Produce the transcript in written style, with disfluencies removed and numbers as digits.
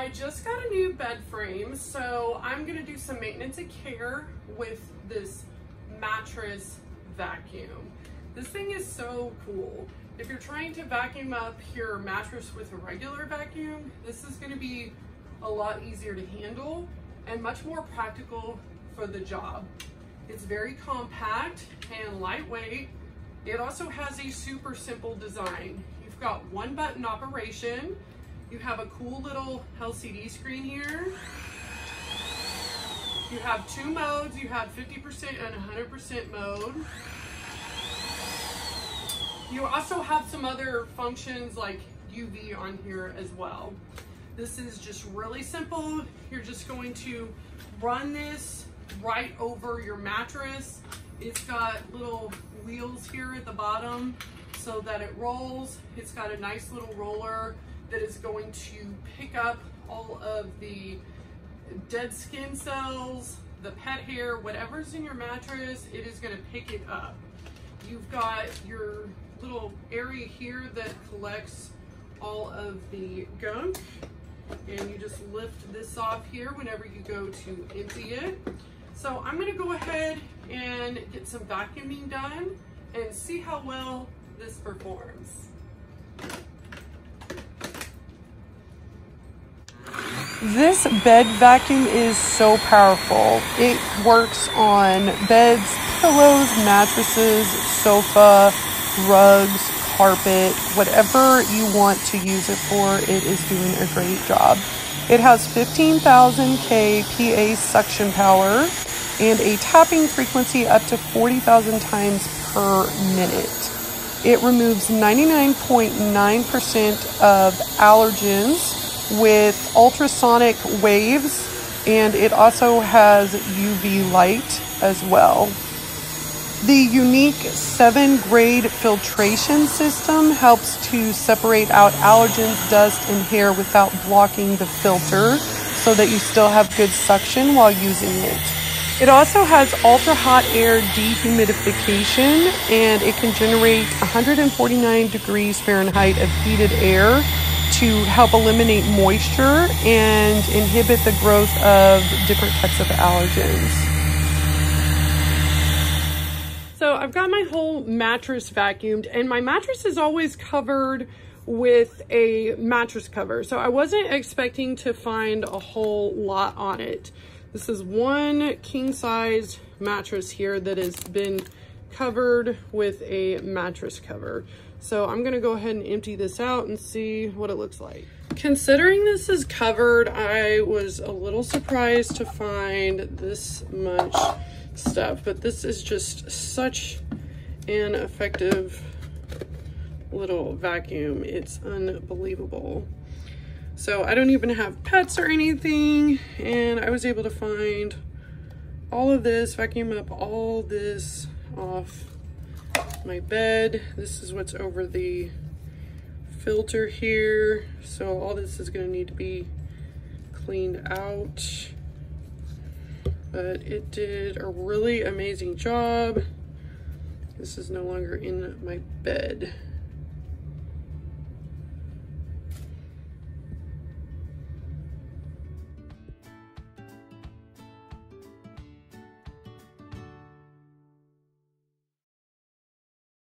I just got a new bed frame, so I'm gonna do some maintenance and care with this Mattress vacuum. This thing is so cool. If you're trying to vacuum up your mattress with a regular vacuum, this is gonna be a lot easier to handle and much more practical for the job. It's very compact and lightweight. It also has a super simple design. You've got one button operation. You have a cool little LCD screen here. You have two modes. You have 50% and 100% mode. You also have some other functions like UV on here as well. This is just really simple. You're just going to run this right over your mattress. It's got little wheels here at the bottom so that it rolls. It's got a nice little roller that is going to pick up all of the dead skin cells, the pet hair, whatever's in your mattress, it is going to pick it up. You've got your little area here that collects all of the gunk, and you just lift this off here whenever you go to empty it. So I'm going to go ahead and get some vacuuming done and see how well this performs. This bed vacuum is so powerful. It works on beds, pillows, mattresses, sofa, rugs, carpet, whatever you want to use it for, it is doing a great job. It has 15,000 kPa suction power and a tapping frequency up to 40,000 times per minute. It removes 99.9% of allergens with ultrasonic waves, and it also has UV light as well. The unique 7-grade filtration system helps to separate out allergens, dust, and hair without blocking the filter so that you still have good suction while using it. It also has ultra hot air dehumidification, and it can generate 149 degrees Fahrenheit of heated air to help eliminate moisture and inhibit the growth of different types of allergens. So I've got my whole mattress vacuumed, and my mattress is always covered with a mattress cover. So I wasn't expecting to find a whole lot on it. This is one king size mattress here that has been covered with a mattress cover. So I'm gonna go ahead and empty this out and see what it looks like. Considering this is covered, I was a little surprised to find this much stuff, but this is just such an effective little vacuum. It's unbelievable. So I don't even have pets or anything, and I was able to find all of this, vacuum up all this off my bed. This is what's over the filter here. So all this is going to need to be cleaned out. But it did a really amazing job. This is no longer in my bed.